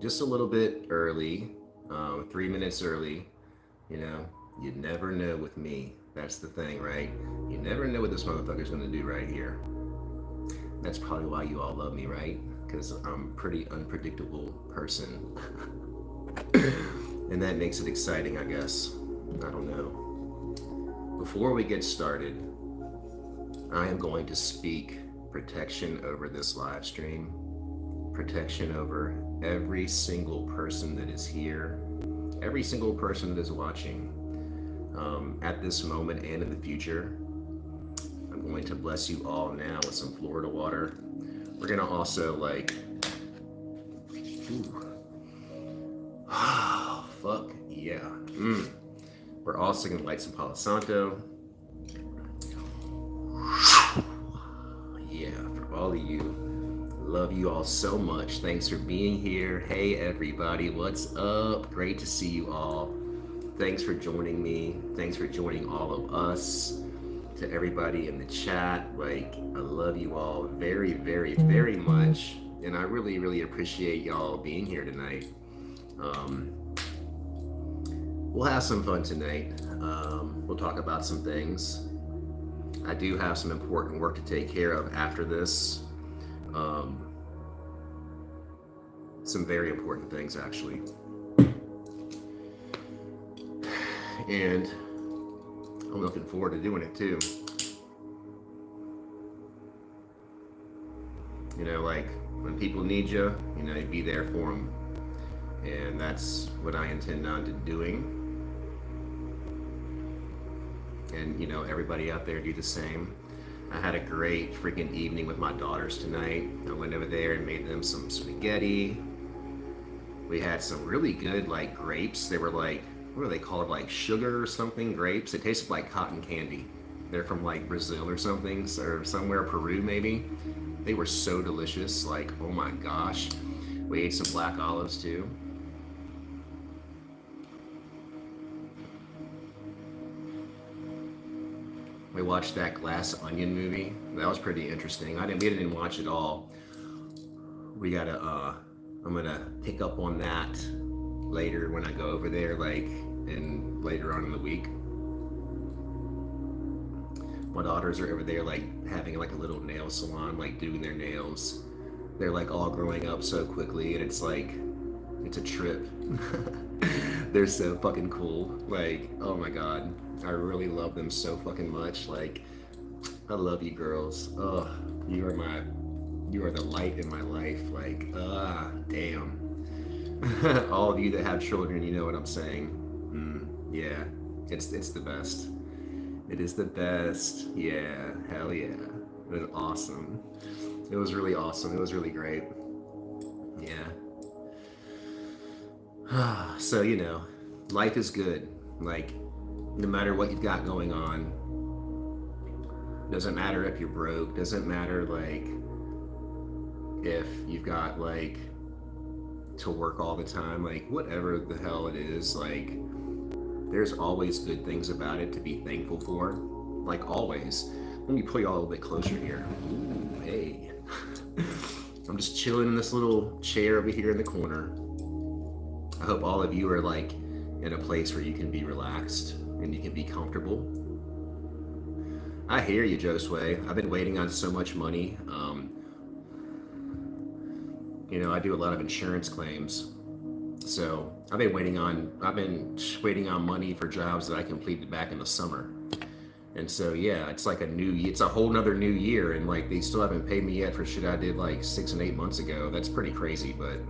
just a little bit early, 3 minutes early. You know, you never know with me. That's the thing, right? You never know what this motherfucker's gonna do right here. That's probably why you all love me, right? Because I'm a pretty unpredictable person. And that makes it exciting, I guess. I don't know. Before we get started, I am going to speak protection over this live stream, protection over every single person that is here, every single person that is watching at this moment and in the future. I'm going to bless you all now with some Florida water. We're gonna also like, ooh, oh, fuck yeah. We're also gonna light some Palo Santo. Yeah, for all of you. Love you all so much. Thanks for being here. Hey everybody, what's up? Great to see you all. Thanks for joining me. Thanks for joining all of us. To everybody in the chat, like, I love you all very, very, very much. And I really, really appreciate y'all being here tonight. We'll have some fun tonight. We'll talk about some things. I do have some important work to take care of after this. Some very important things, actually. And I'm looking forward to doing it too. You know, like when people need you, you know, you be there for them. And that's what I intend on to doing. And, you know, everybody out there do the same. I had a great freaking evening with my daughters tonight. I went over there and made them some spaghetti. We had some really good, like, grapes. They were like, what are they called? Like sugar or something grapes. They tasted like cotton candy. They're from like Brazil or something, or somewhere, Peru maybe. They were so delicious. Like, oh my gosh. We ate some black olives too. We watched that Glass Onion movie. That was pretty interesting. We didn't watch it all. We gotta, I'm gonna pick up on that later when I go over there, like, and later on in the week. My daughters are over there, like, having like a little nail salon, like doing their nails. They're like all growing up so quickly, and it's like, it's a trip. They're so fucking cool. Like, oh my god, I really love them so fucking much. Like, I love you girls. Oh, you are the light in my life. Like, damn. All of you that have children, you know what I'm saying. Yeah, it's the best. It is the best. Yeah, hell yeah. It was awesome. It was really awesome. It was really great. Yeah. So, you know, life is good. Like, no matter what you've got going on, doesn't matter if you're broke, doesn't matter, like, if you've got, like, to work all the time, like, whatever the hell it is, like, there's always good things about it to be thankful for. Like, always. Let me pull you all a little bit closer here. Ooh, hey. I'm just chilling in this little chair over here in the corner. I hope all of you are, like, in a place where you can be relaxed and you can be comfortable. I hear you, Josue. I've been waiting on so much money. You know, I do a lot of insurance claims. So I've been waiting on money for jobs that I completed back in the summer. And so, yeah, it's like it's a whole nother new year, and like they still haven't paid me yet for shit I did like 6 and 8 months ago. That's pretty crazy, but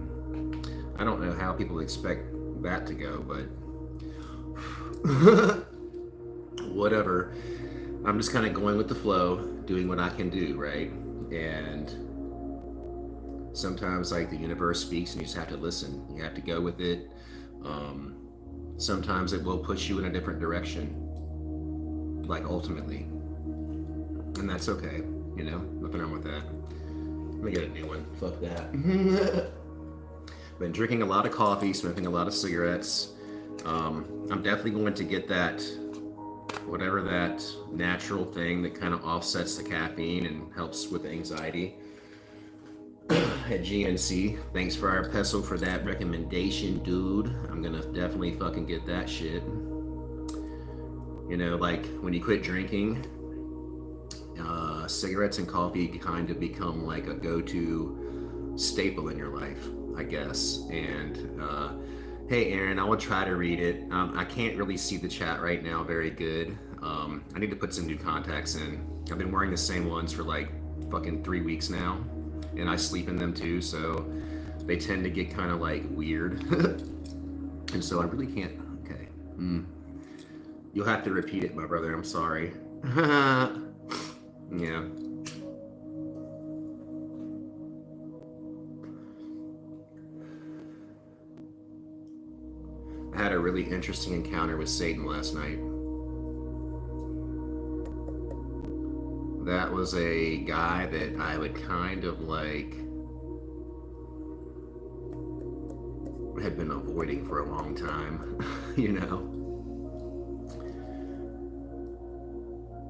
I don't know how people expect that to go, but whatever. I'm just kind of going with the flow, doing what I can do, right? And sometimes, like, the universe speaks and you just have to listen. You have to go with it. Sometimes it will push you in a different direction, like, ultimately. And that's okay, you know? Nothing wrong with that. Let me get a new one. Fuck that. Been drinking a lot of coffee, smoking a lot of cigarettes. I'm definitely going to get that, whatever that natural thing that kind of offsets the caffeine and helps with the anxiety. at GNC. Thanks for our peso for that recommendation, dude. I'm gonna definitely fucking get that shit. You know, like when you quit drinking, cigarettes and coffee kind of become like a go-to staple in your life, I guess. And hey, Aaron, I will try to read it. I can't really see the chat right now very good. I need to put some new contacts in. I've been wearing the same ones for like fucking 3 weeks now, and I sleep in them too, so they tend to get kind of like weird. And so I really can't. Okay. You'll have to repeat it, my brother. I'm sorry. Yeah. I had a really interesting encounter with Satan last night. That was a guy that I would kind of like had been avoiding for a long time, you know?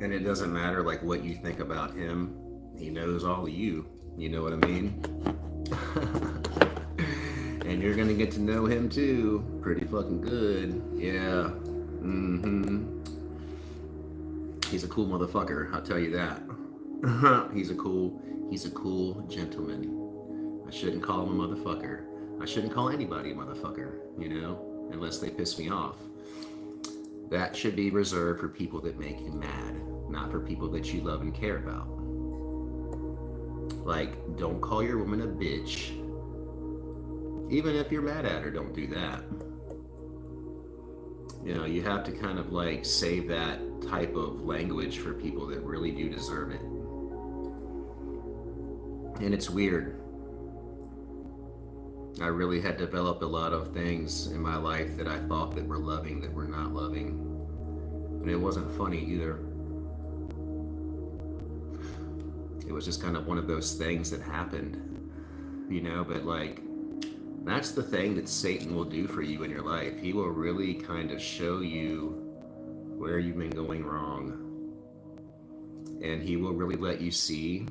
And it doesn't matter like what you think about him. He knows all of you. You know what I mean? And you're gonna get to know him too. Pretty fucking good. Yeah. He's a cool motherfucker, I'll tell you that. He's a cool gentleman. I shouldn't call him a motherfucker. I shouldn't call anybody a motherfucker, you know, unless they piss me off. That should be reserved for people that make you mad, not for people that you love and care about. Like, don't call your woman a bitch. Even if you're mad at her, don't do that. You know, you have to kind of like save that type of language for people that really do deserve it. And it's weird. I really had developed a lot of things in my life that I thought that were loving that were not loving. And it wasn't funny either. It was just kind of one of those things that happened, you know, but like, that's the thing that Satan will do for you in your life. He will really kind of show you where you've been going wrong. And he will really let you see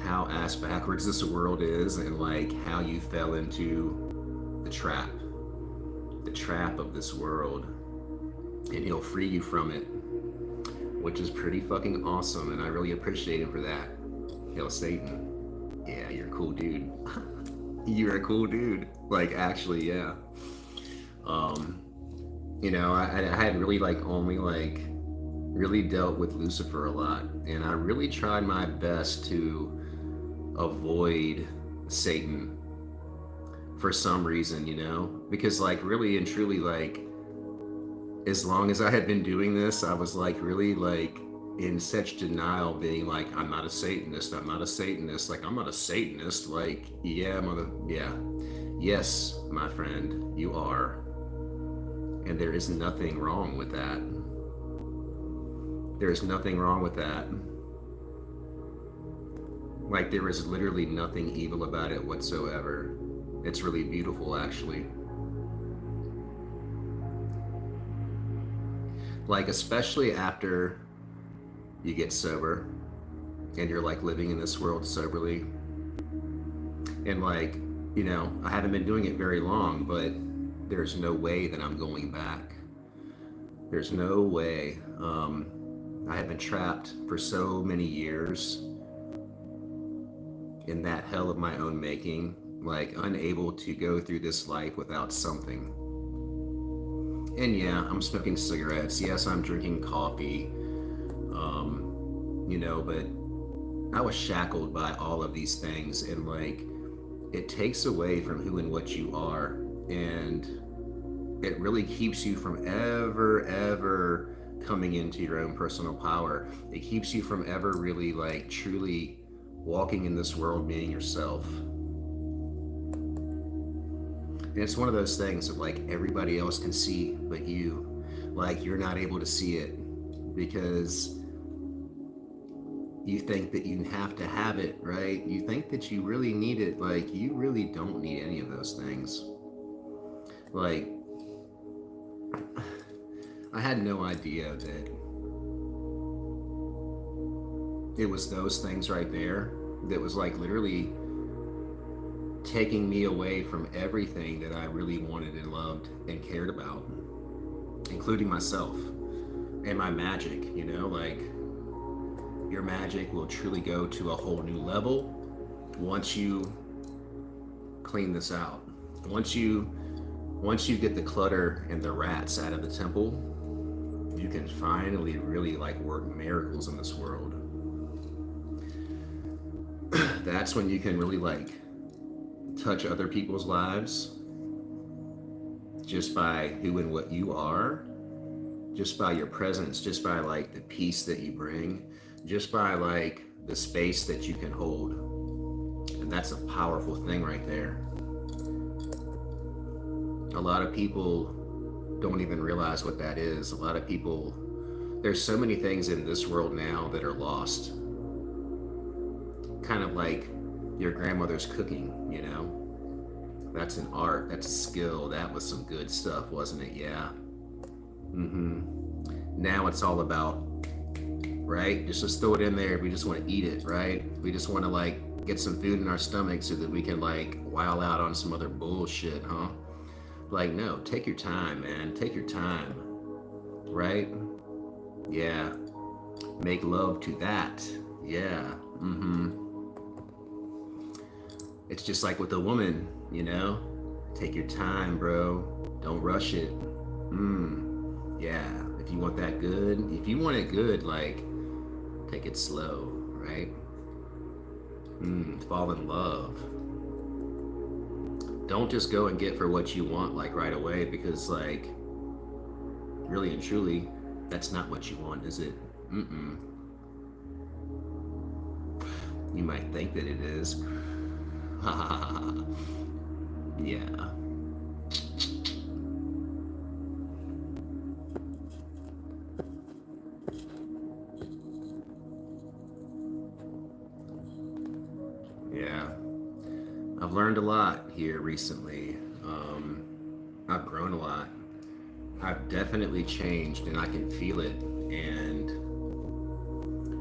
how ass backwards this world is and like how you fell into the trap of this world. And he'll free you from it, which is pretty fucking awesome. And I really appreciate him for that. Hail Satan. Yeah, you're a cool dude. You're a cool dude. Like, actually, yeah. You know, I had really like only like really dealt with Lucifer a lot, and I really tried my best to avoid Satan for some reason, you know, because like really and truly, like as long as I had been doing this, I was like really like in such denial, being like, I'm not a Satanist, like I'm not a Satanist, like, yes, my friend, you are. And there is nothing wrong with that. There is nothing wrong with that. Like, there is literally nothing evil about it whatsoever. It's really beautiful, actually. Like, especially after you get sober and you're like living in this world soberly. And like, you know, I haven't been doing it very long, but there's no way that I'm going back. There's no way. I have been trapped for so many years in that hell of my own making, like unable to go through this life without something. And yeah, I'm smoking cigarettes. Yes, I'm drinking coffee. You know, but I was shackled by all of these things, and like, it takes away from who and what you are, and it really keeps you from ever coming into your own personal power. It keeps you from ever really like truly walking in this world being yourself. And it's one of those things that like everybody else can see but you. Like, you're not able to see it because you think that you have to have it, right? You think that you really need it. Like, you really don't need any of those things. Like, I had no idea that it was those things right there that was like literally taking me away from everything that I really wanted and loved and cared about, including myself and my magic, you know, like your magic will truly go to a whole new level once you clean this out. Once you get the clutter and the rats out of the temple, you can finally really like work miracles in this world. That's when you can really like touch other people's lives just by who and what you are, just by your presence, just by like the peace that you bring, just by like the space that you can hold. And that's a powerful thing right there. A lot of people don't even realize what that is. A lot of people, there's so many things in this world now that are lost. Kind of like your grandmother's cooking, you know? That's an art, that's a skill. That was some good stuff, wasn't it? Yeah. Now it's all about, right? Just throw it in there. We just want to eat it, right? We just want to like get some food in our stomach so that we can like while out on some other bullshit, huh? Like, no, take your time, man. Take your time, right? Yeah. Make love to that. Yeah. It's just like with a woman, you know? Take your time, bro. Don't rush it. Yeah. If you want that good, if you want it good, like, take it slow, right? Fall in love. Don't just go and get for what you want like right away, because like really and truly that's not what you want, is it? You might think that it is. Yeah. Yeah. I've learned a lot here recently. I've grown a lot. I've definitely changed, and I can feel it. And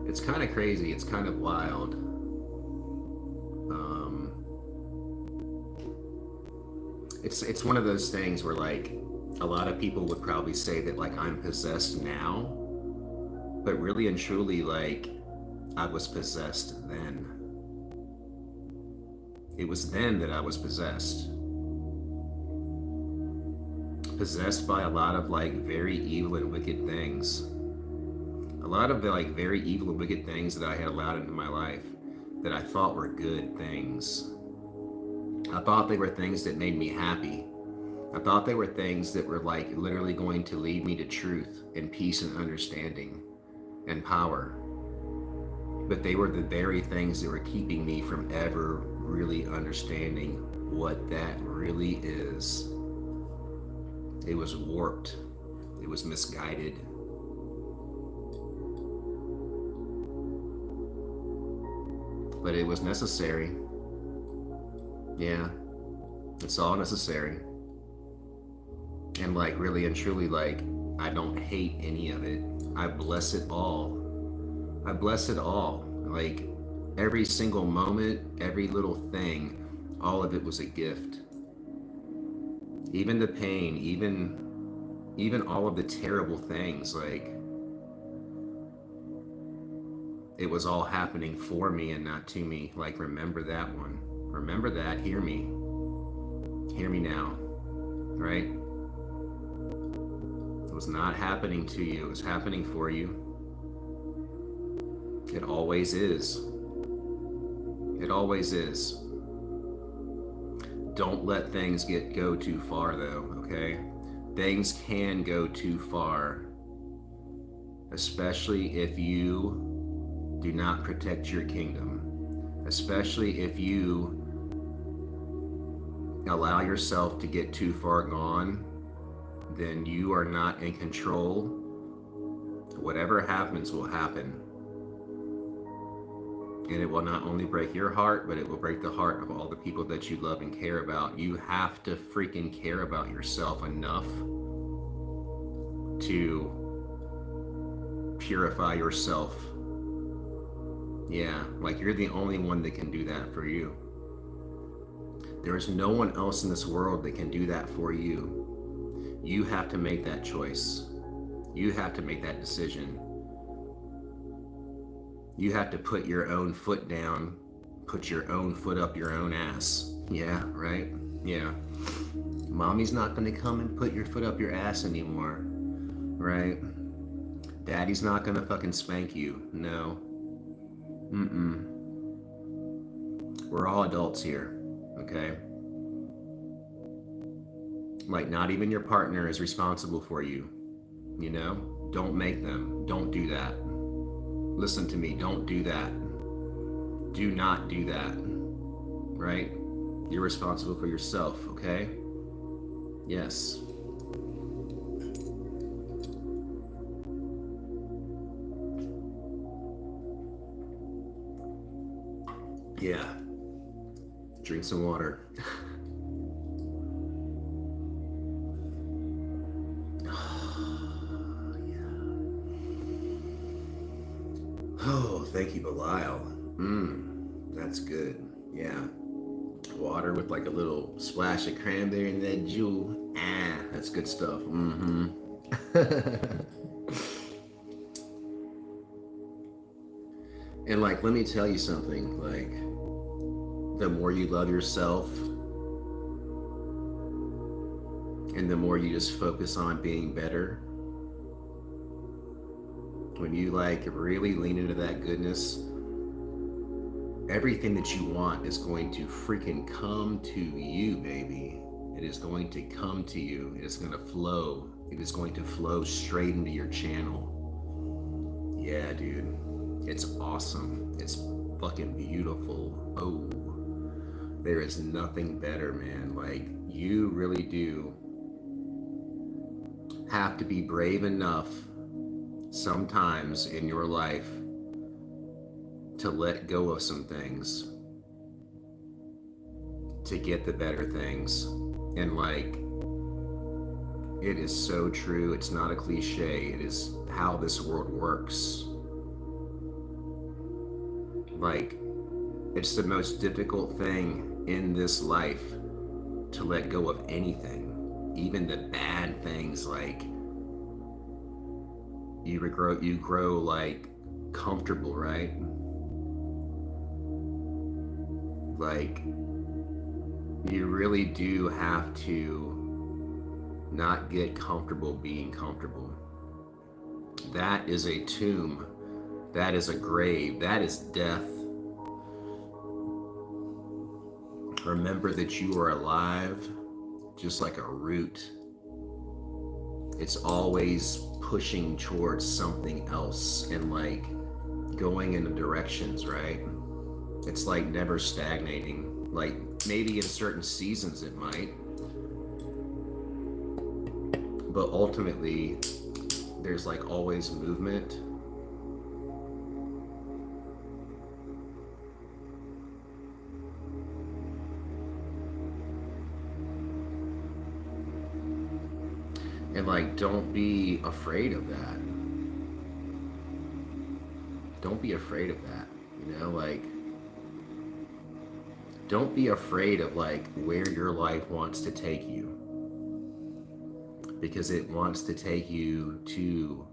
it's kind of crazy. It's kind of wild. It's one of those things where like a lot of people would probably say that like I'm possessed now, but really and truly like I was possessed then. It was then that I was possessed. Possessed by a lot of like very evil and wicked things. A lot of the like very evil and wicked things that I had allowed into my life that I thought were good things. I thought they were things that made me happy. I thought they were things that were like literally going to lead me to truth and peace and understanding and power. But they were the very things that were keeping me from ever really understanding what that really is. It was warped. It was misguided. But it was necessary. Yeah, it's all necessary. And like really and truly, like I don't hate any of it. I bless it all. I bless it all. Like every single moment, every little thing, all of it was a gift. Even the pain, even all of the terrible things, like it was all happening for me and not to me. Like remember that one. Remember that. Hear me. Hear me now. Right? It was not happening to you. It was happening for you. It always is. It always is. Don't let things go too far though, okay? Things can go too far, especially if you do not protect your kingdom, especially if you allow yourself to get too far gone, then you are not in control. Whatever happens will happen. And it will not only break your heart, but it will break the heart of all the people that you love and care about. You have to freaking care about yourself enough to purify yourself Yeah, like you're the only one that can do that for you. There is no one else in this world that can do that for you. You have to make that choice. You have to make that decision. You have to put your own foot down, put your own foot up your own ass. Yeah, right? Yeah. Mommy's not going to come and put your foot up your ass anymore, right? Daddy's not going to fucking spank you. No. Mm-mm. We're all adults here, okay? Like, not even your partner is responsible for you, you know? Don't make them. Don't do that. Listen to me, don't do that. Do not do that, right? You're responsible for yourself, okay? Yes. Yeah. Drink some water. Oh, thank you, Belial. That's good. Yeah. Water with like a little splash of cranberry in that jewel. That's good stuff. And like, let me tell you something. Like, the more you love yourself, and the more you just focus on being better, when you like really lean into that goodness, everything that you want is going to freaking come to you, baby. It is going to come to you. It is going to flow. It is going to flow straight into your channel. Yeah, dude. It's awesome. It's fucking beautiful. Oh, there is nothing better, man. Like, you really do have to be brave enough sometimes in your life to let go of some things to get the better things. And like, it is so true. It's not a cliche. It is how this world works. Like, it's the most difficult thing in this life to let go of anything, even the bad things. Like, you grow like comfortable, right? Like, you really do have to not get comfortable being comfortable. That is a tomb. That is a grave. That is death. Remember that you are alive, just like a root. It's always pushing towards something else and like going in directions, right? It's like never stagnating. Like, maybe in certain seasons it might, but ultimately there's like always movement. And like, don't be afraid of that. Don't be afraid of that, you know? Like, don't be afraid of like where your life wants to take you, because it wants to take you to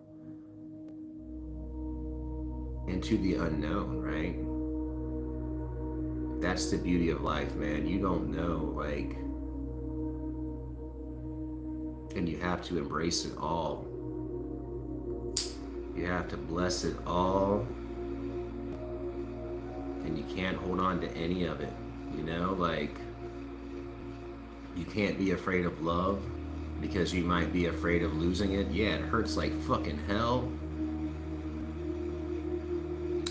into the unknown, right? That's the beauty of life, man. You don't know, like, and you have to embrace it all. You have to bless it all, and you can't hold on to any of it. You know, like, you can't be afraid of love because you might be afraid of losing it. Yeah, it hurts like fucking hell.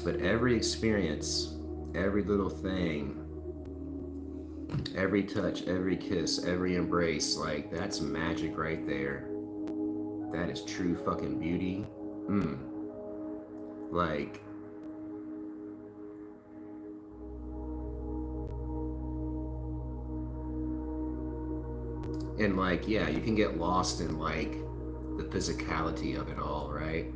But every experience, every little thing, every touch, every kiss, every embrace, like, that's magic right there. That is true fucking beauty. Like, and like, yeah, you can get lost in like the physicality of it all, right?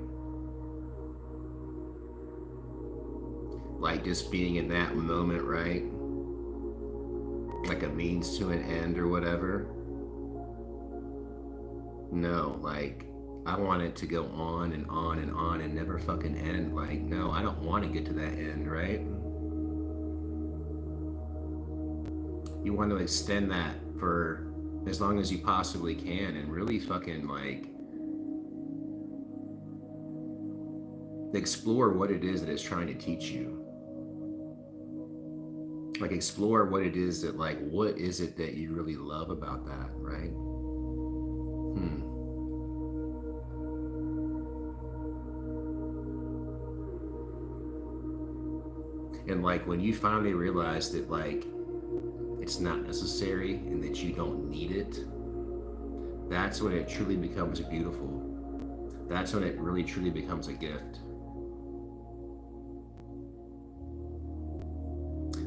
like just being in that moment, right? Like a means to an end or whatever. No, like I want it to go on and on and on and never fucking end. Like, no, I don't want to get to that end, right? You want to extend that for as long as you possibly can and really fucking like explore what it is that it's trying to teach you. Like explore what it is that, like, what is it that you really love about that, right? And like when you finally realize that like it's not necessary and that you don't need it, that's when it truly becomes beautiful. That's when it really truly becomes a gift.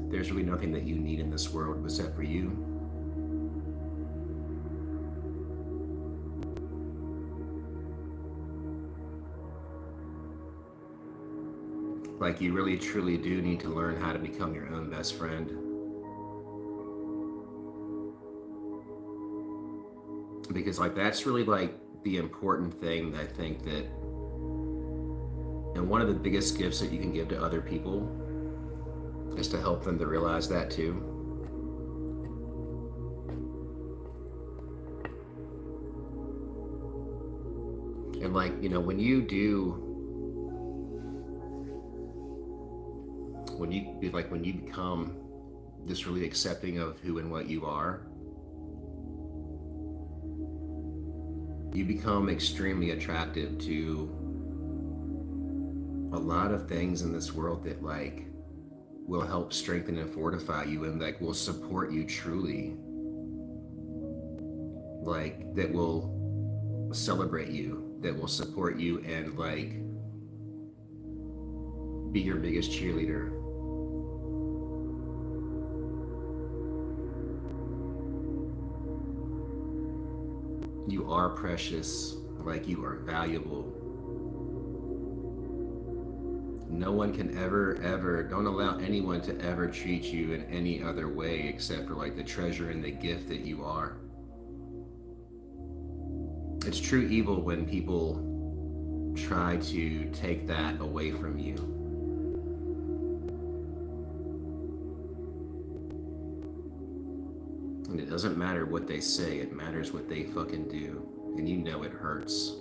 There's really nothing that you need in this world except for you. Like you really truly do need to learn how to become your own best friend. Because like that's really like the important thing, I think, that, and one of the biggest gifts that you can give to other people is to help them to realize that too. And like, you know, when you become just really accepting of who and what you are, you become extremely attractive to a lot of things in this world that like will help strengthen and fortify you and like will support you truly, like that will celebrate you, that will support you and like be your biggest cheerleader. You are precious, like you are valuable. No one can ever, don't allow anyone to ever treat you in any other way except for like the treasure and the gift that you are. It's true evil when people try to take that away from you. And it doesn't matter what they say, it matters what they fucking do. And you know it hurts.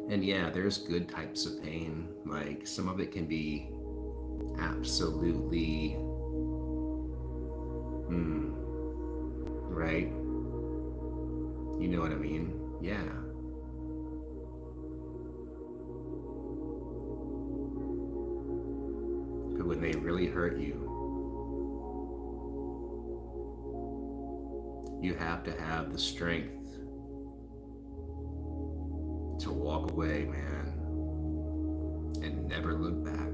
And yeah, there's good types of pain. Like some of it can be absolutely, right? You know what I mean? Yeah. But when they really hurt you, you have to have the strength to walk away, man, and never look back.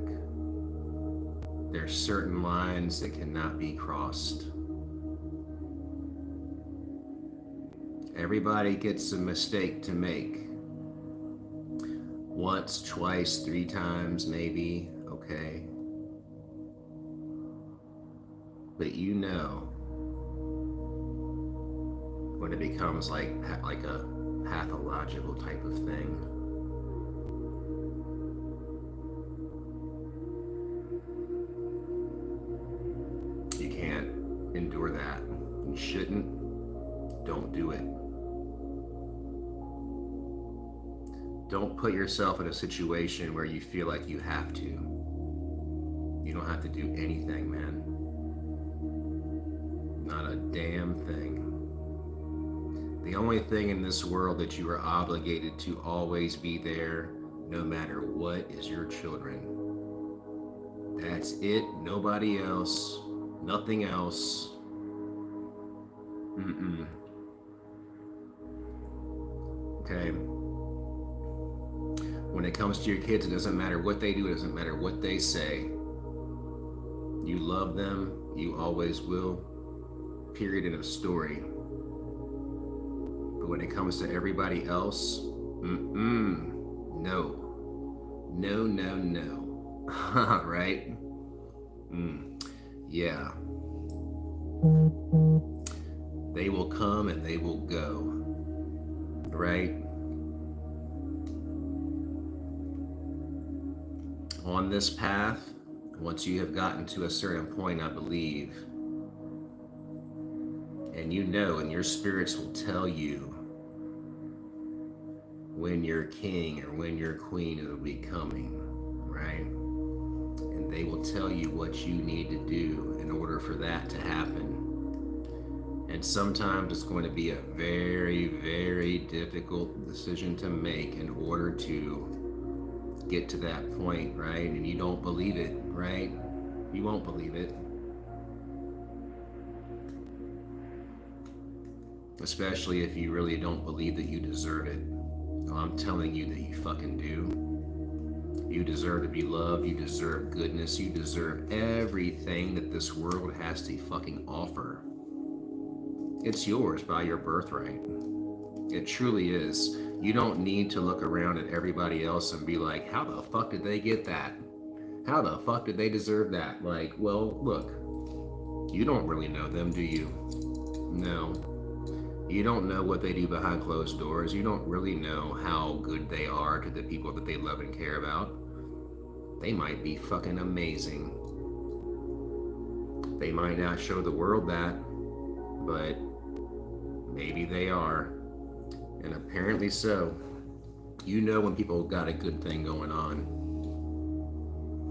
There's certain lines that cannot be crossed. Everybody gets a mistake to make. Once, twice, 3 times, maybe, okay. But you know when it becomes like a pathological type of thing. You can't endure that. You shouldn't. Don't do it. Don't put yourself in a situation where you feel like you have to. You don't have to do anything, man. Not a damn thing. The only thing in this world that you are obligated to always be there, no matter what, is your children. That's it. Nobody else. Nothing else. Okay. When it comes to your kids, it doesn't matter what they do. It doesn't matter what they say. You love them. You always will. Period. End of story. But when it comes to everybody else, no. No, no, no. Right? Yeah. They will come and they will go. Right? On this path, once you have gotten to a certain point, I believe, and you know, and your spirits will tell you when your king or when your queen will be coming, right? And they will tell you what you need to do in order for that to happen. And sometimes it's going to be a very, very difficult decision to make in order to get to that point, right? And you don't believe it, right? You won't believe it. Especially if you really don't believe that you deserve it. I'm telling you that you fucking do. You deserve to be loved. You deserve goodness. You deserve everything that this world has to fucking offer. It's yours by your birthright. It truly is. You don't need to look around at everybody else and be like, how the fuck did they get that? How the fuck did they deserve that? Like, well, look, you don't really know them, do you? No. You don't know what they do behind closed doors. You don't really know how good they are to the people that they love and care about. They might be fucking amazing. They might not show the world that, but maybe they are. And apparently so. You know when people got a good thing going on.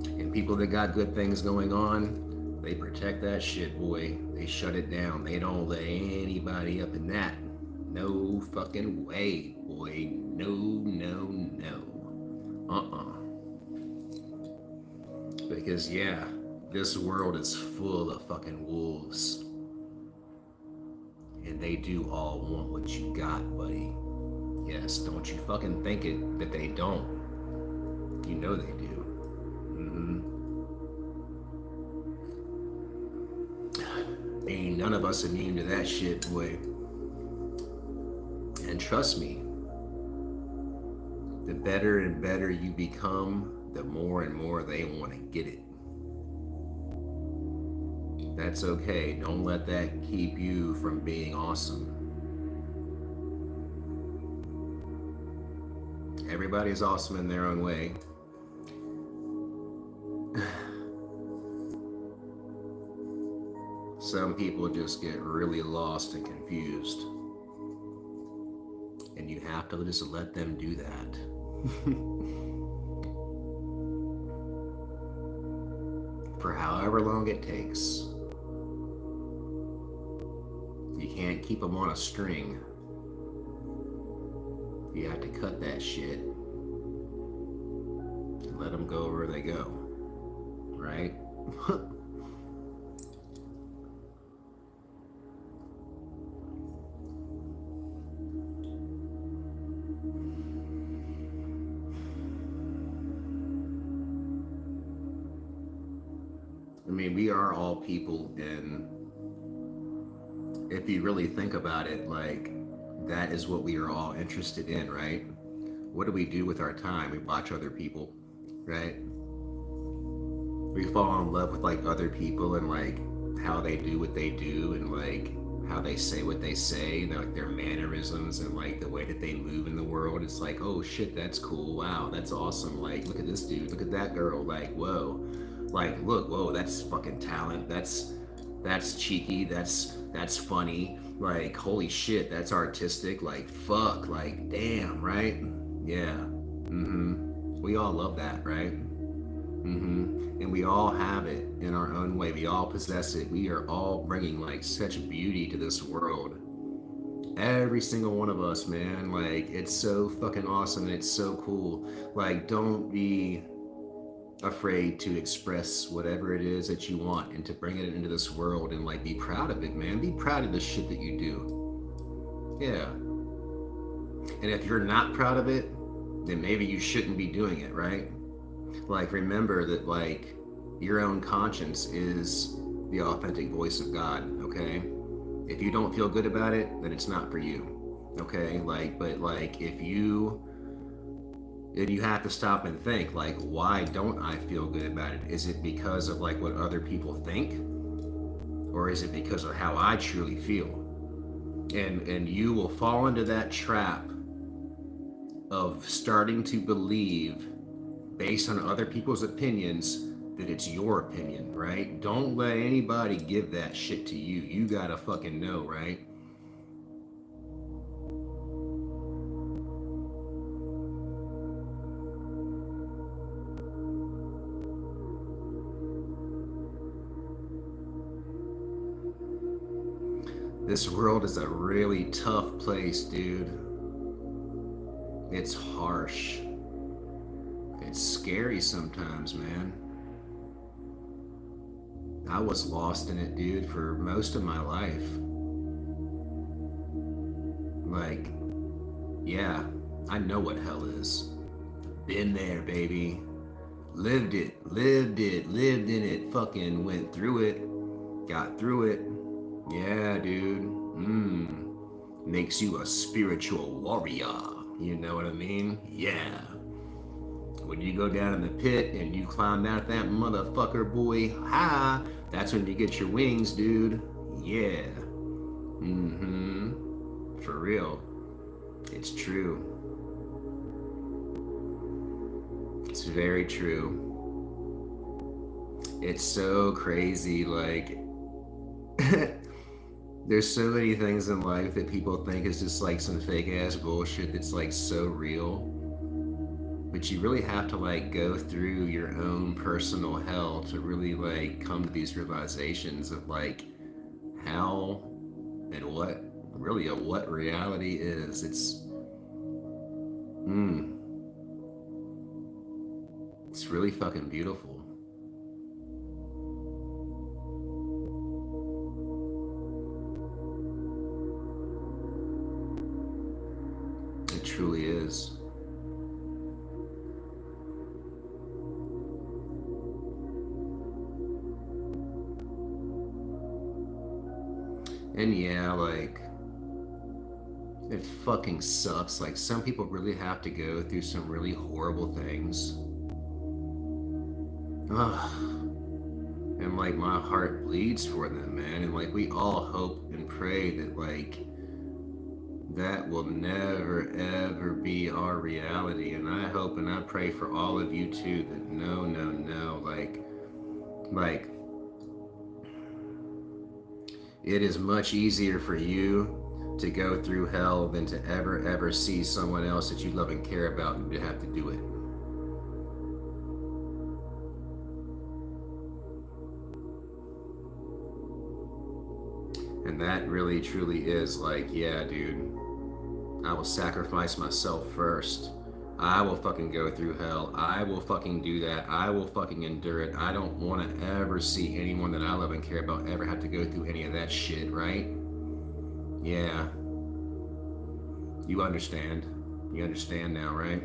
And people that got good things going on, they protect that shit, boy. They shut it down. They don't let anybody up in that. No fucking way, boy. No, no, no. Because, yeah, this world is full of fucking wolves. And they do all want what you got, buddy. Yes, don't you fucking think it that they don't. You know they do. Ain't none of us immune to that shit, boy. And trust me, the better and better you become, the more and more they want to get it. That's okay. Don't let that keep you from being awesome. Everybody's awesome in their own way. Some people just get really lost and confused. And you have to just let them do that. For however long it takes. You can't keep them on a string. You have to cut that shit. And let them go where they go. Right? I mean, we are all people, and if you really think about it, like, that is what we are all interested in, right? What do we do with our time? We watch other people, right? We fall in love with, like, other people and, like, how they do what they do and, like, how they say what they say, and, like, their mannerisms and, like, the way that they move in the world. It's like, oh shit, that's cool. Wow, that's awesome. Like, look at this dude. Look at that girl. Like, whoa. Like, look, whoa, that's fucking talent. That's cheeky. That's funny. Like, holy shit, that's artistic. Like, fuck. Like, damn, right? Yeah. We all love that, right? And we all have it in our own way. We all possess it. We are all bringing, like, such beauty to this world. Every single one of us, man. Like, it's so fucking awesome. And it's so cool. Like, don't be afraid to express whatever it is that you want and to bring it into this world and, like, be proud of it, man. Be proud of the shit that you do. Yeah. And if you're not proud of it, then maybe you shouldn't be doing it, right? Like, remember that, like, your own conscience is the authentic voice of God, okay? If you don't feel good about it, then it's not for you, okay? Like, but, like, if you And you have to stop and think, like, why don't I feel good about it? Is it because of like what other people think? Or is it because of how I truly feel? And you will fall into that trap of starting to believe, based on other people's opinions, that it's your opinion, right? Don't let anybody give that shit to you. You gotta fucking know, right? This world is a really tough place, dude. It's harsh. It's scary sometimes, man. I was lost in it, dude, for most of my life. Like, yeah, I know what hell is. Been there, baby. Lived it, lived in it, fucking went through it, got through it. Yeah, dude. Makes you a spiritual warrior. You know what I mean? Yeah. When you go down in the pit and you climb out that motherfucker, boy, ha! That's when you get your wings, dude. Yeah. For real. It's true. It's very true. It's so crazy, like there's so many things in life that people think is just like some fake ass bullshit that's like so real. But you really have to like go through your own personal hell to really like come to these realizations of like how and what really a what reality is. It's really fucking beautiful. It truly is. And yeah, like, it fucking sucks. Like, some people really have to go through some really horrible things. Ugh. And like, my heart bleeds for them, man. And like, we all hope and pray that, like, that will never ever be our reality. And I hope and I pray for all of you too that no, no, no. Like, it is much easier for you to go through hell than to ever see someone else that you love and care about and have to do it. And that really truly is like, yeah, dude, I will sacrifice myself first. I will fucking go through hell. I will fucking do that. I will fucking endure it. I don't want to ever see anyone that I love and care about ever have to go through any of that shit, right? Yeah. You understand. You understand now, right?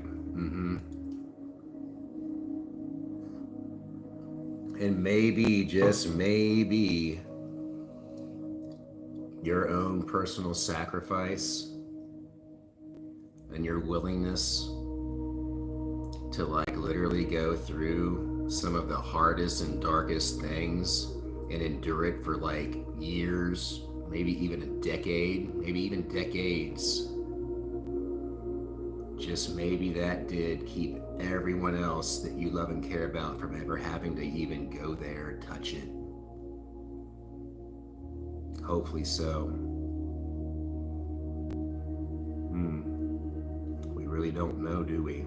And maybe, just maybe, your own personal sacrifice and your willingness to like literally go through some of the hardest and darkest things and endure it for like years, maybe even a decade, maybe even decades. Just maybe that did keep everyone else that you love and care about from ever having to even go there, touch it. Hopefully so. We really don't know, do we?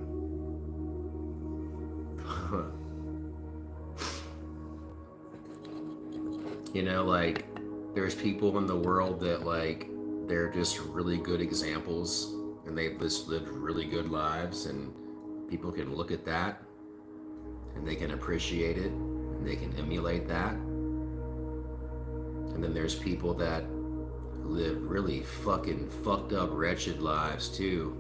You know, like, there's people in the world that, like, they're just really good examples and they've just lived really good lives, and people can look at that and they can appreciate it and they can emulate that. And then there's people that live really fucking fucked up, wretched lives too.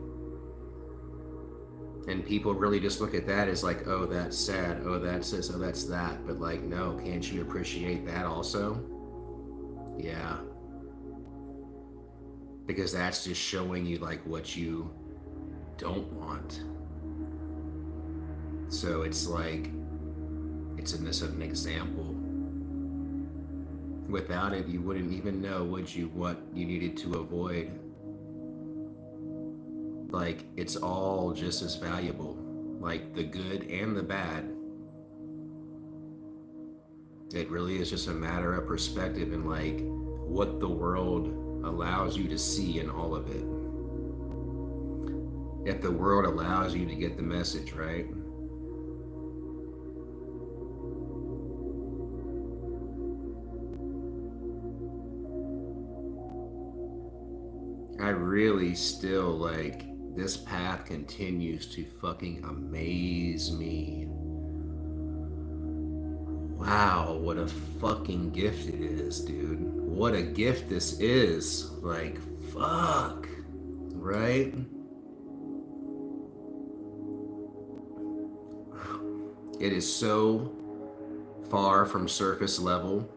And people really just look at that as like, oh, that's sad, oh, that's this, oh, that's that. But like, no, can't you appreciate that also? Yeah. Because that's just showing you like what you don't want. So it's like, it's an example. Without it, you wouldn't even know, would you, what you needed to avoid. Like, it's all just as valuable, like the good and the bad. It really is just a matter of perspective and like what the world allows you to see in all of it. If the world allows you to get the message, right? I really still like, this path continues to fucking amaze me. Wow, what a fucking gift it is, dude. What a gift this is. Like, fuck. Right? It is so far from surface level.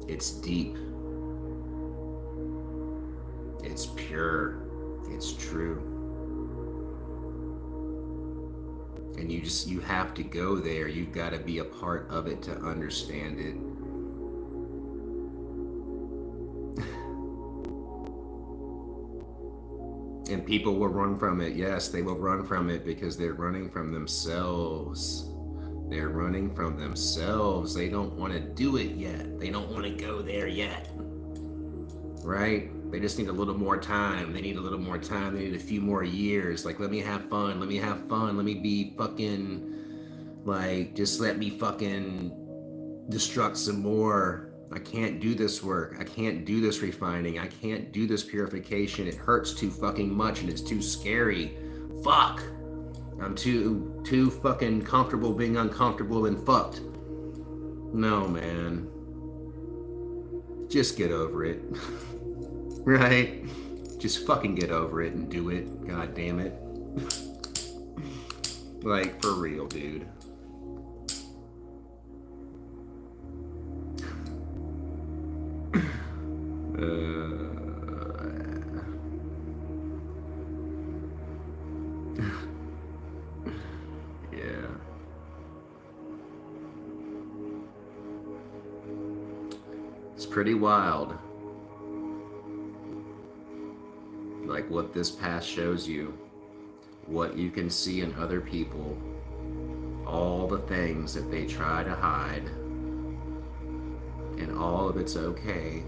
It's deep. It's pure. It's true. And you have to go there. You've got to be a part of it to understand it. And people will run from it. Yes, they will run from it because they're running from themselves. They're running from themselves. They don't want to do it yet. They don't want to go there yet. Right? They just need a little more time. They need a little more time. They need a few more years. Like, let me have fun. Let me have fun. Let me be fucking, like, just let me fucking destruct some more. I can't do this work. I can't do this refining. I can't do this purification. It hurts too fucking much and it's too scary. Fuck. I'm too fucking comfortable being uncomfortable and fucked. No, man. Just get over it. Right? Just fucking get over it and do it. God damn it. Like, for real, dude. Yeah. It's pretty wild. Like what this path shows you, what you can see in other people, all the things that they try to hide, and all of it's okay.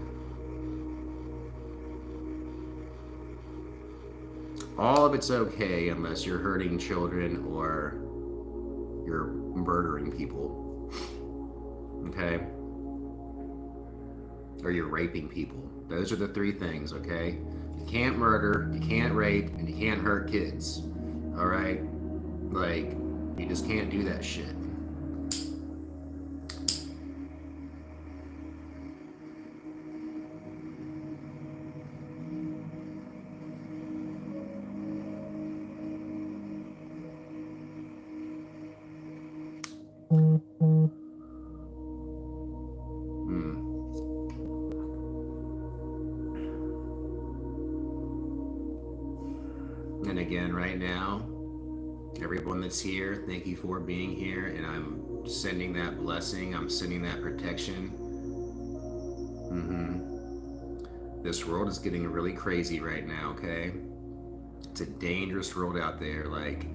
All of it's okay unless you're hurting children or you're murdering people. Okay? Or you're raping people. Those are the three things, okay? You can't murder, you can't rape, and you can't hurt kids. Alright? Like, you just can't do that shit. And again, right now, everyone that's here, thank you for being here, and I'm sending that blessing, I'm sending that protection. This world is getting really crazy right now, okay? It's a dangerous world out there. Like,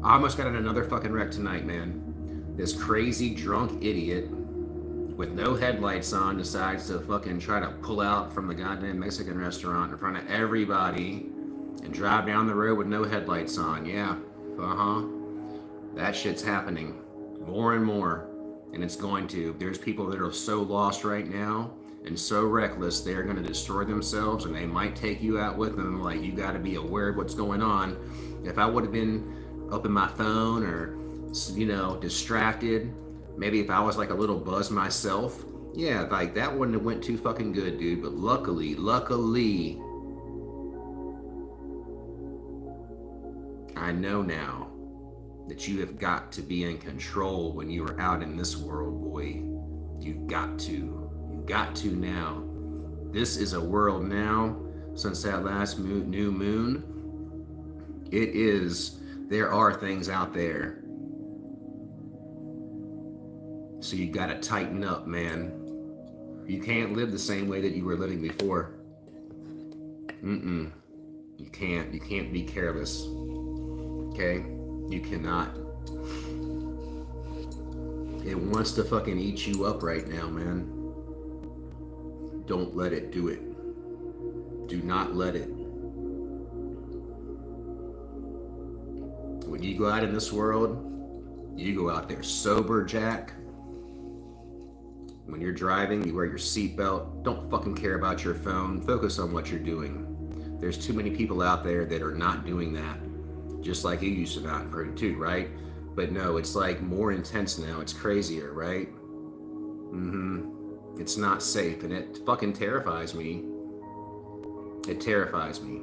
I almost got in another fucking wreck tonight, man. This crazy drunk idiot with no headlights on decides to fucking try to pull out from the goddamn Mexican restaurant in front of everybody and drive down the road with no headlights on. Yeah, that shit's happening more and more, and it's going to. There's people that are so lost right now and so reckless, they're going to destroy themselves, and they might take you out with them. Like, you got to be aware of what's going on. If I would have been up in my phone or, you know, distracted, maybe if I was like a little buzzed myself, yeah, like that wouldn't have went too fucking good, dude. But luckily, I know now that you have got to be in control when you are out in this world, boy. You've got to. You got to now. This is a world now, since that last new moon, It is, there are things out there. So you gotta tighten up, man. You can't live the same way that you were living before. You can't. You can't be careless. Okay? You cannot. It wants to fucking eat you up right now, man. Don't let it do it. Do not let it. When you go out in this world, you go out there sober, Jack. When you're driving, you wear your seatbelt. Don't fucking care about your phone. Focus on what you're doing. There's too many people out there that are not doing that. Just like you used to not too, right? But no, it's like more intense now. It's crazier, right? It's not safe, and it fucking terrifies me. It terrifies me.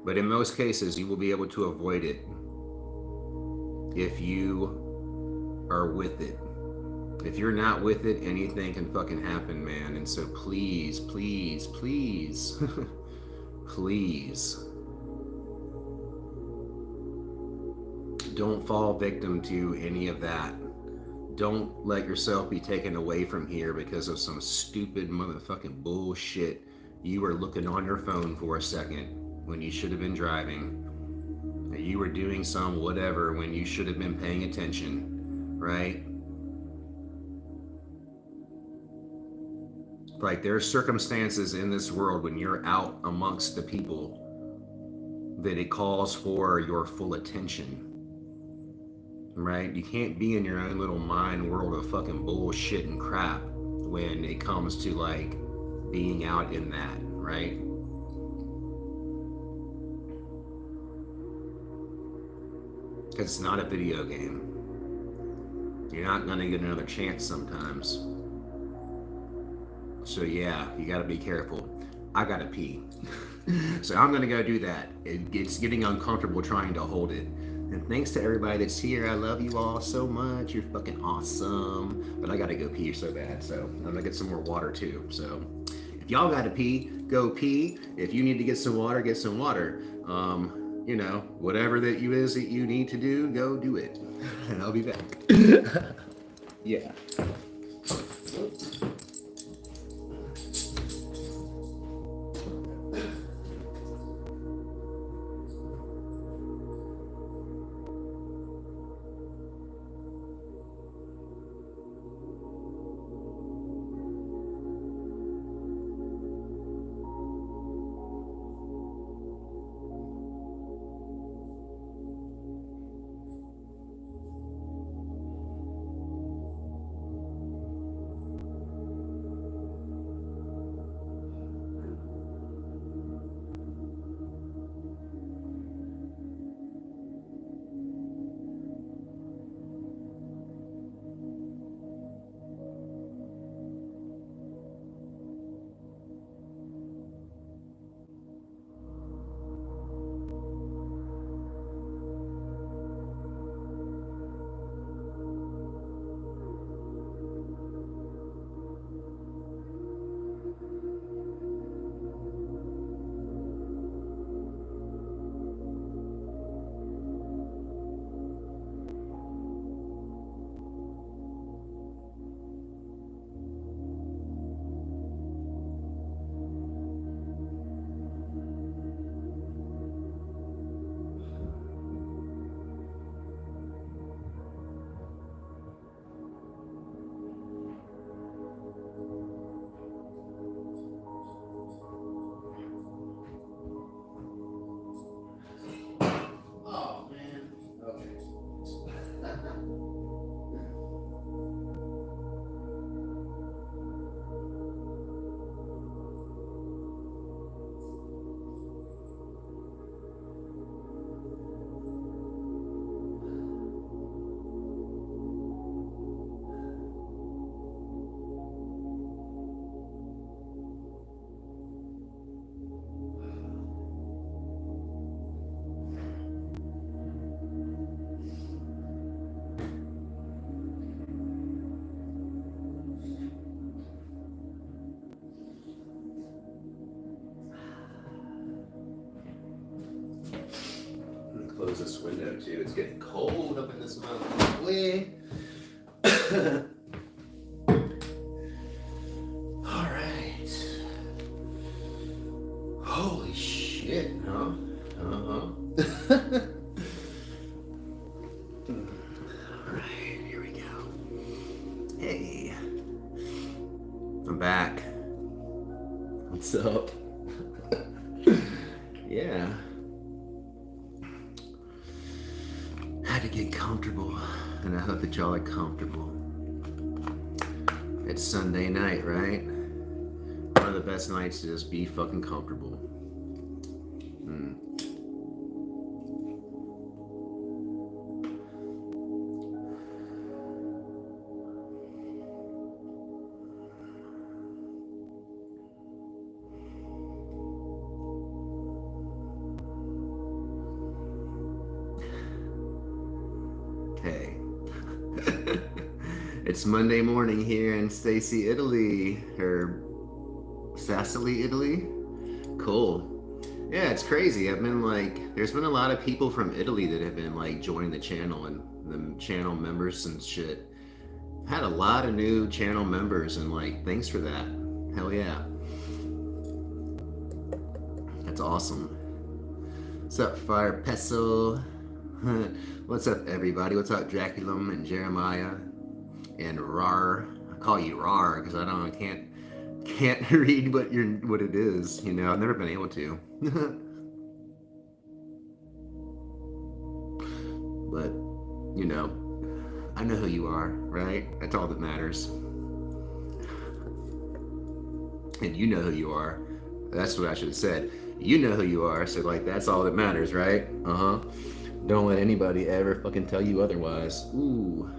But in most cases, you will be able to avoid it if you are with it. If you're not with it, anything can fucking happen, man. And so please, please, please, please, don't fall victim to any of that. Don't let yourself be taken away from here because of some stupid motherfucking bullshit. You were looking on your phone for a second when you should have been driving. You were doing some whatever when you should have been paying attention, right? Like, there are circumstances in this world when you're out amongst the people that it calls for your full attention, right? You can't be in your own little mind world of fucking bullshit and crap when it comes to like being out in that, right? Because it's not a video game. You're not gonna get another chance sometimes. So yeah, you gotta be careful. I gotta pee. So I'm gonna go do that. It's getting uncomfortable trying to hold it. And thanks to everybody that's here. I love you all so much. You're fucking awesome. But I gotta go pee so bad. So I'm gonna get some more water too. So if y'all gotta pee, go pee. If you need to get some water, get some water. You know, whatever that you need to do, go do it. And I'll be back. Yeah. this window too. It's getting cold up in this mountain way. All right. Holy shit, huh? Uh-huh. All right, here we go. Hey. I'm back. What's up? Yeah. Had to get comfortable, and I hope that y'all are comfortable. It's Sunday night, right? One of the best nights to just be fucking comfortable. Hey. It's Monday morning here in Stacy, Italy, or Sassily, Italy. Cool. Yeah, it's crazy. I've been like, there's been a lot of people from Italy that have been like joining the channel, and the channel members and shit. Had a lot of new channel members, and like, thanks for that. Hell yeah. That's awesome. What's up, Fire Peso? What's up, everybody? What's up, Draculum and Jeremiah and Rar? I call you Rar because I can't read what it is. You know, I've never been able to. But you know, I know who you are, right? That's all that matters. And you know who you are. That's what I should have said. You know who you are, so like that's all that matters, right? Uh-huh. Don't let anybody ever fucking tell you otherwise. Ooh.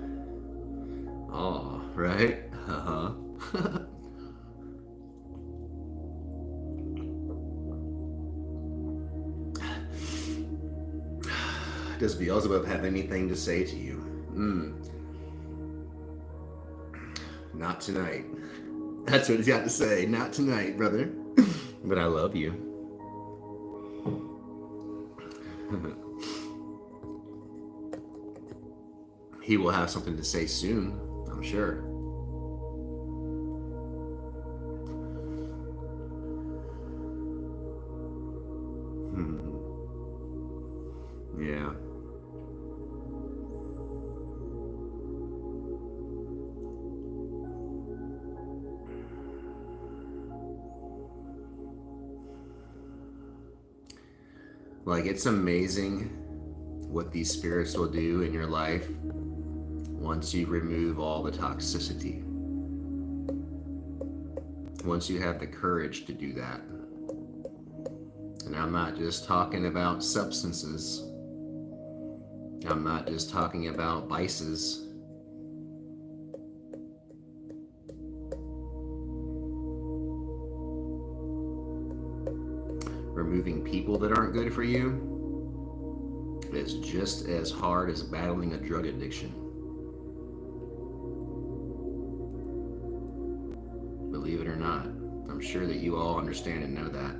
Aw, right? Uh-huh. Does Beelzebub have anything to say to you? Not tonight. That's what he's got to say. Not tonight, brother. But I love you. He will have something to say soon, I'm sure. Yeah. Like, it's amazing what these spirits will do in your life once you remove all the toxicity. Once you have the courage to do that. And I'm not just talking about substances. I'm not just talking about vices. Removing people that aren't good for you is just as hard as battling a drug addiction. Believe it or not, I'm sure that you all understand and know that.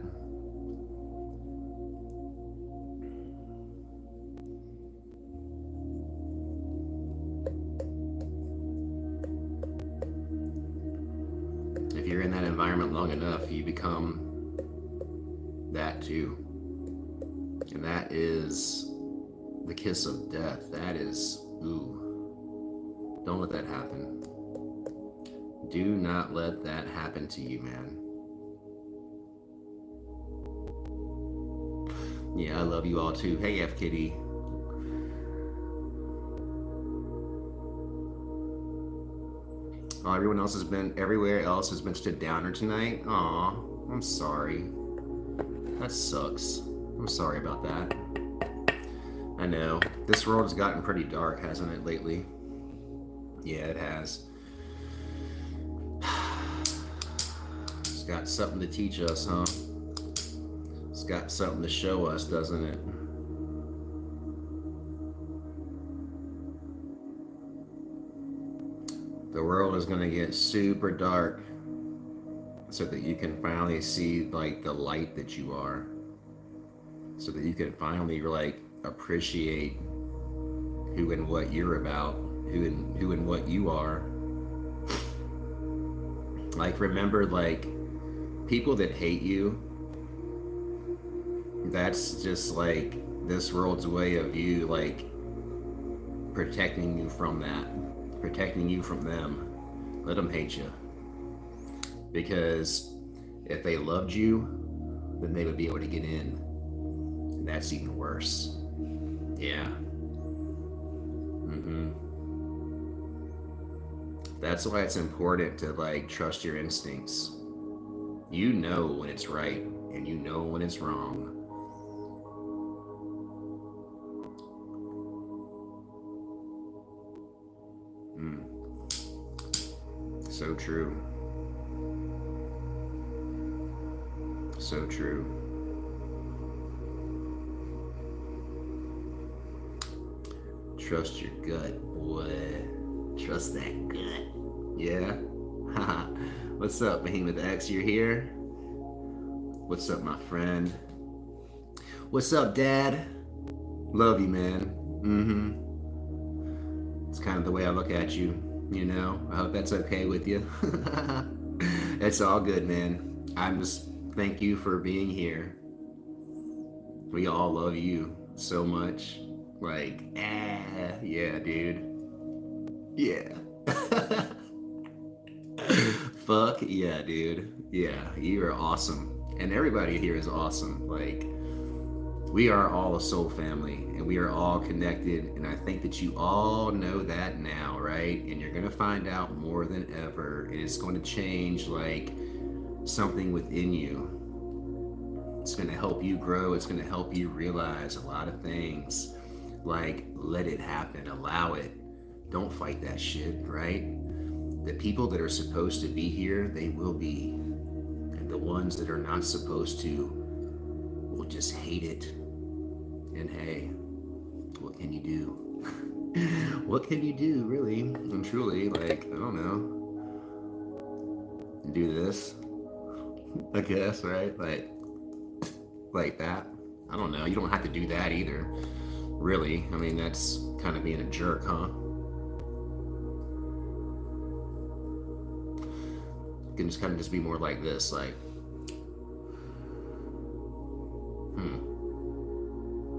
If you're in that environment long enough, you become that too. And that is the kiss of death. That is, ooh. Don't let that happen. Do not let that happen to you, man. Yeah, I love you all too. Hey, F Kitty. Oh, everywhere else has been stood downer tonight. Aw, I'm sorry. That sucks. I'm sorry about that. I know. This world has gotten pretty dark, hasn't it, lately? Yeah, it has. It's got something to teach us, huh? It's got something to show us, doesn't it? The world is going to get super dark so that you can finally see like the light that you are. So that you can finally like appreciate who and what you're about, who and what you are. Like, remember, like, people that hate you, that's just like this world's way of you, like, protecting you from that, protecting you from them. Let them hate you. Because if they loved you, then they would be able to get in. And that's even worse. Yeah. That's why it's important to, like, trust your instincts. You know when it's right and you know when it's wrong. So true. So true. Trust your gut, boy. Trust that gut. Yeah? What's up, Behemoth X? You're here? What's up, my friend? What's up, Dad? Love you, man. It's kind of the way I look at you, you know? I hope that's okay with you. It's all good, man. I'm just, thank you for being here. We all love you so much. Like, yeah, dude. Yeah. Fuck yeah, dude. Yeah, you are awesome. And everybody here is awesome. Like, we are all a soul family and we are all connected. And I think that you all know that now, right? And you're going to find out more than ever. And it's going to change, like, something within you. It's going to help you grow. It's going to help you realize a lot of things. Like, let it happen. Allow it. Don't fight that shit, right? The people that are supposed to be here, they will be. And the ones that are not supposed to will just hate it. And hey, what can you do? What can you do, really and truly? Like, I don't know. Do this, I guess, right? Like that. I don't know. You don't have to do that either, really. I mean, that's kind of being a jerk, huh? You can just kind of just be more like this, like,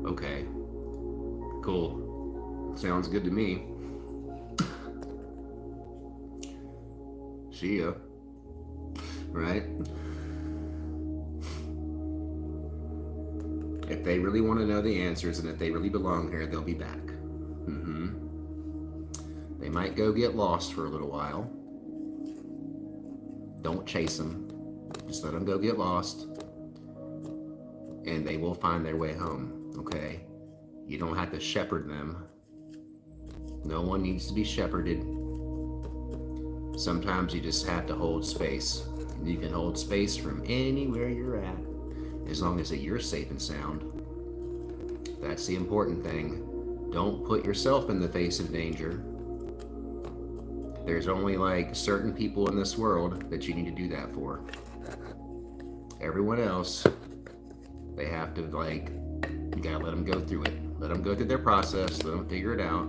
okay, cool, sounds good to me. See ya, right? If they really want to know the answers and if they really belong here, they'll be back. They might go get lost for a little while. Don't chase them. Just let them go get lost. And they will find their way home, okay? You don't have to shepherd them. No one needs to be shepherded. Sometimes you just have to hold space. You can hold space from anywhere you're at, as long as that you're safe and sound. That's the important thing. Don't put yourself in the face of danger. There's only, like, certain people in this world that you need to do that for. Everyone else, they have to, like, you gotta let them go through it. Let them go through their process. Let them figure it out.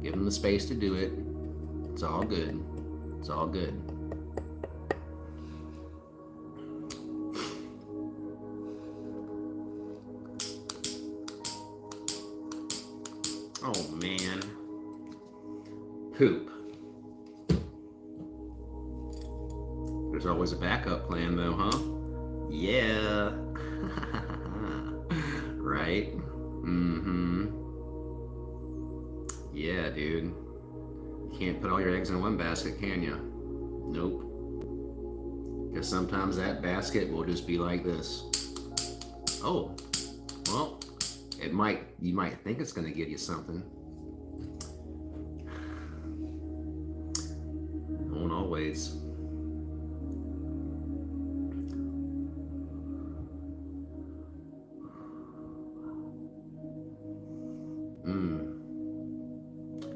Give them the space to do it. It's all good. It's all good. Oh, man. Poop. There's always a backup plan, though, huh? Yeah. Right? Yeah, dude. You can't put all your eggs in one basket, can you? Nope. Because sometimes that basket will just be like this. Oh, well, you might think it's going to give you something. It won't always.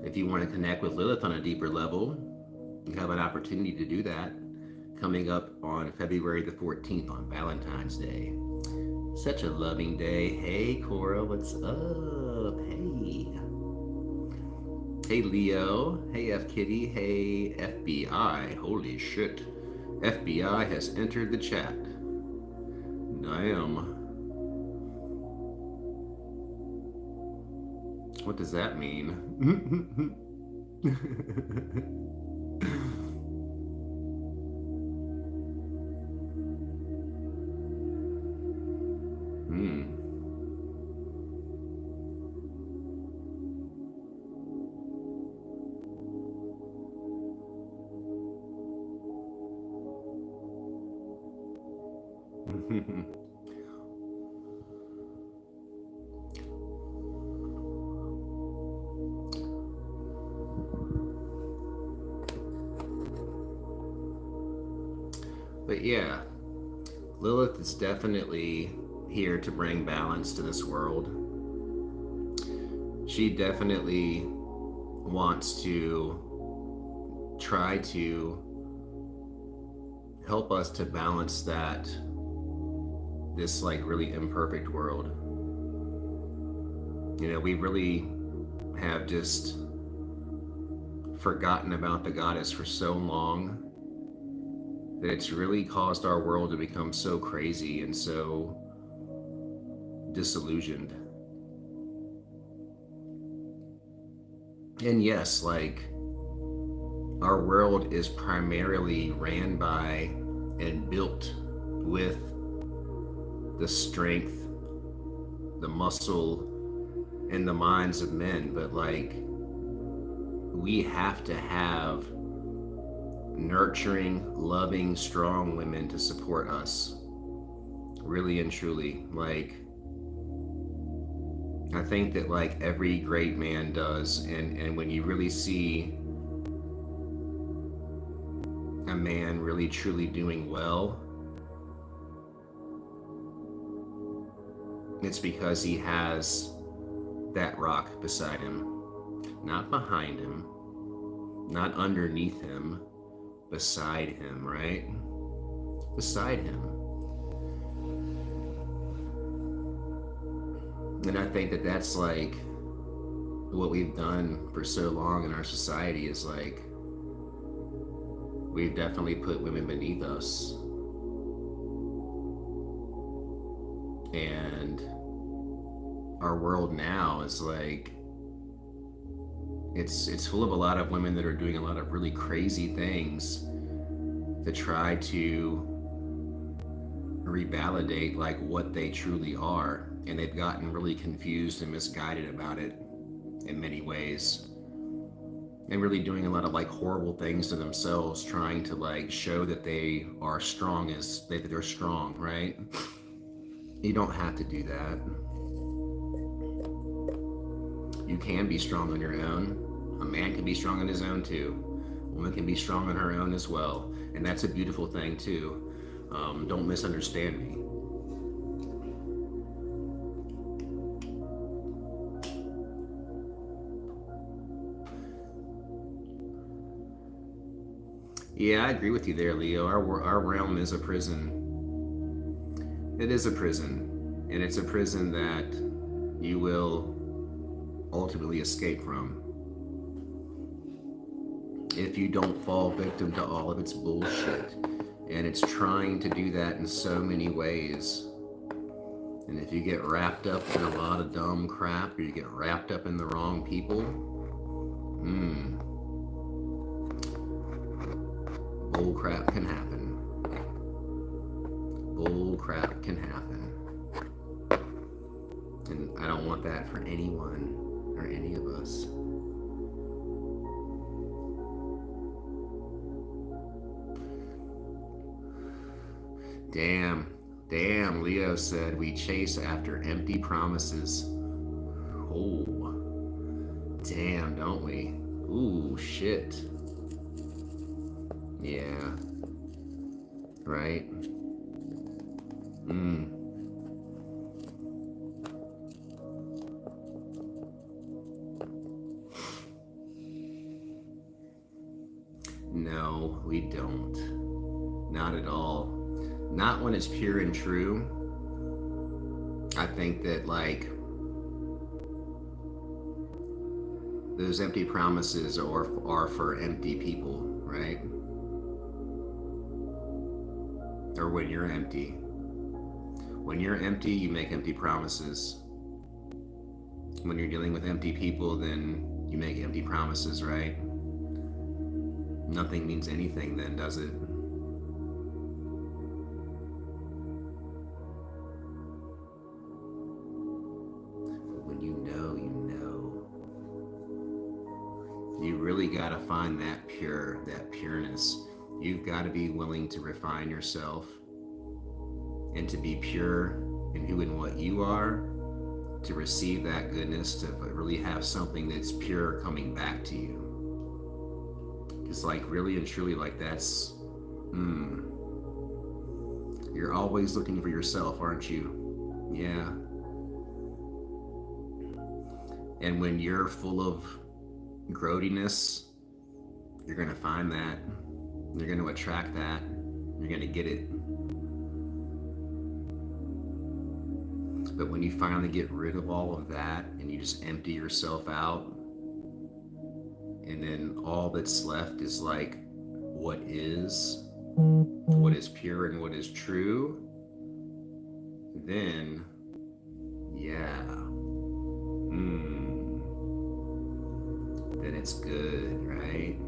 If you want to connect with Lilith on a deeper level, you have an opportunity to do that coming up on February the 14th on Valentine's Day. Such a loving day. Hey, Cora, what's up? Hey. Hey, Leo. Hey, F Kitty. Hey, FBI. Holy shit. FBI has entered the chat. Damn. What does that mean? But yeah, Lilith is definitely here to bring balance to this world. She definitely wants to try to help us to balance this like really imperfect world. You know, we really have just forgotten about the goddess for so long that it's really caused our world to become so crazy and so disillusioned. And yes, like, our world is primarily ran by and built with the strength, the muscle, and the minds of men, but like, we have to have nurturing, loving, strong women to support us, really and truly. Like, I think that like every great man does, and when you really see a man really truly doing well, it's because he has that rock beside him, not behind him, not underneath him, beside him, right? Beside him. And I think that that's like what we've done for so long in our society, is like, we've definitely put women beneath us. And our world now is like, it's full of a lot of women that are doing a lot of really crazy things to try to revalidate like what they truly are, and they've gotten really confused and misguided about it in many ways, and really doing a lot of like horrible things to themselves, trying to like show that they are strong, as they're strong, right? You don't have to do that. You can be strong on your own. A man can be strong on his own too. A woman can be strong on her own as well, and that's a beautiful thing too. Don't misunderstand me. Yeah, I agree with you there, Leo. Our realm is a prison. It is a prison, and it's a prison that you will ultimately escape from if you don't fall victim to all of its bullshit. And it's trying to do that in so many ways. And if you get wrapped up in a lot of dumb crap, or you get wrapped up in the wrong people, bull crap can happen. Bull crap can happen. And I don't want that for anyone or any of us. Damn, Leo said we chase after empty promises. Oh, damn, don't we? Ooh, shit. Yeah. Right? No, we don't. Not at all. Not when it's pure and true. I think that like those empty promises are for empty people, right? Or when you're empty. When you're empty, you make empty promises. When you're dealing with empty people, then you make empty promises, right? Nothing means anything then, does it? When you know, you know. You really got to find that pureness. You've got to be willing to refine yourself and to be pure in who and what you are, to receive that goodness, to really have something that's pure coming back to you. It's like really and truly, like that's, you're always looking for yourself, aren't you? Yeah. And when you're full of growdiness, you're going to find that. You're going to attract that. You're going to get it. But when you finally get rid of all of that and you just empty yourself out, and then all that's left is like what is pure and what is true, then yeah, then it's good, right?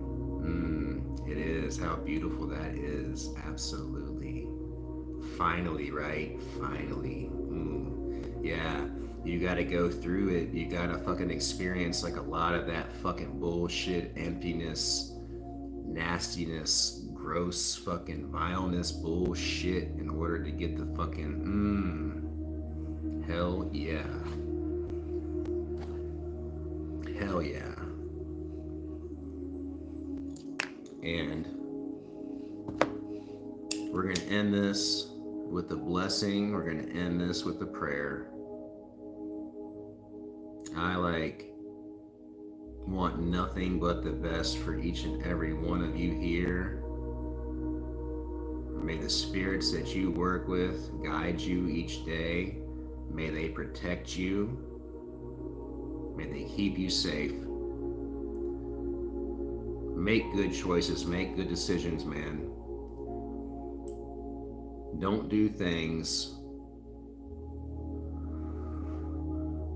It is. How beautiful that is. Absolutely. Finally, right? Finally. Yeah, you gotta go through it. You gotta fucking experience like a lot of that fucking bullshit, emptiness, nastiness, gross fucking vileness bullshit in order to get the fucking hell yeah. Hell yeah. And we're gonna end this with a blessing. We're going to end this with a prayer. I want nothing but the best for each and every one of you here. May the spirits that you work with guide you each day. May they protect you. May they keep you safe. Make good choices. Make good decisions, man. Don't do things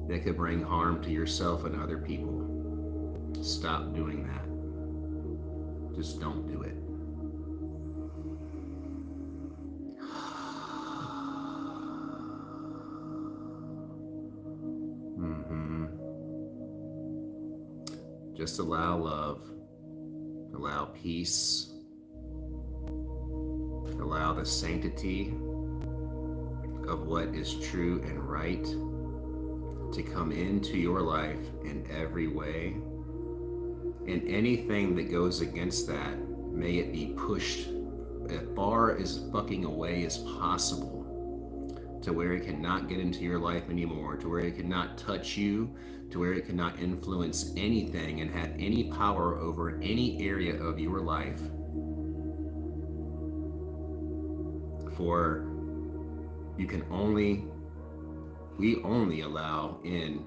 that could bring harm to yourself and other people. Stop doing that. Just don't do it. Just allow love, allow peace, allow the sanctity of what is true and right to come into your life in every way. And anything that goes against that, may it be pushed as far as fucking away as possible, to where it cannot get into your life anymore, to where it cannot touch you, to where it cannot influence anything and have any power over any area of your life. For we only allow in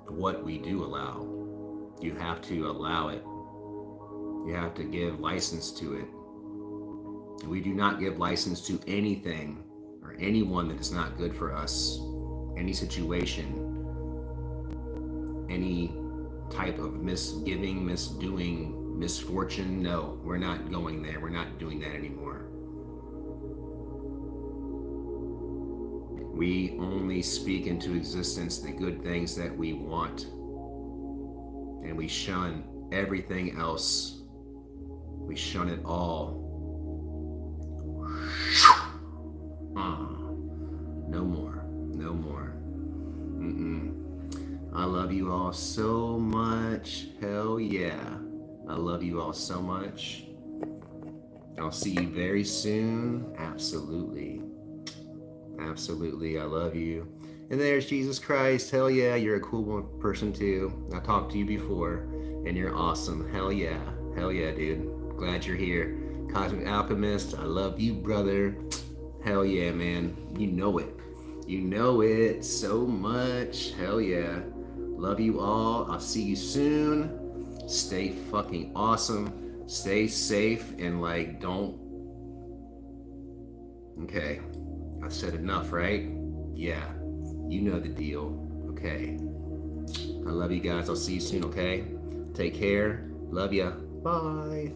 what we do allow. You have to allow it. You have to give license to it. We do not give license to anything or anyone that is not good for us. Any situation, any type of misgiving, misdoing, misfortune. No, we're not going there. We're not doing that anymore. We only speak into existence the good things that we want. And we shun everything else. We shun it all. No more. No more. I love you all so much. Hell yeah. I love you all so much. I'll see you very soon. Absolutely. Absolutely. I love you. And there's Jesus Christ. Hell yeah. You're a cool person too. I talked to you before and you're awesome. Hell yeah. Hell yeah, dude. Glad you're here. Cosmic Alchemist. I love you, brother. Hell yeah, man. You know it. You know it so much. Hell yeah. Love you all. I'll see you soon. Stay fucking awesome. Stay safe and like don't. Okay. I said enough, right? Yeah. You know the deal. Okay. I love you guys. I'll see you soon, okay? Take care. Love ya. Bye.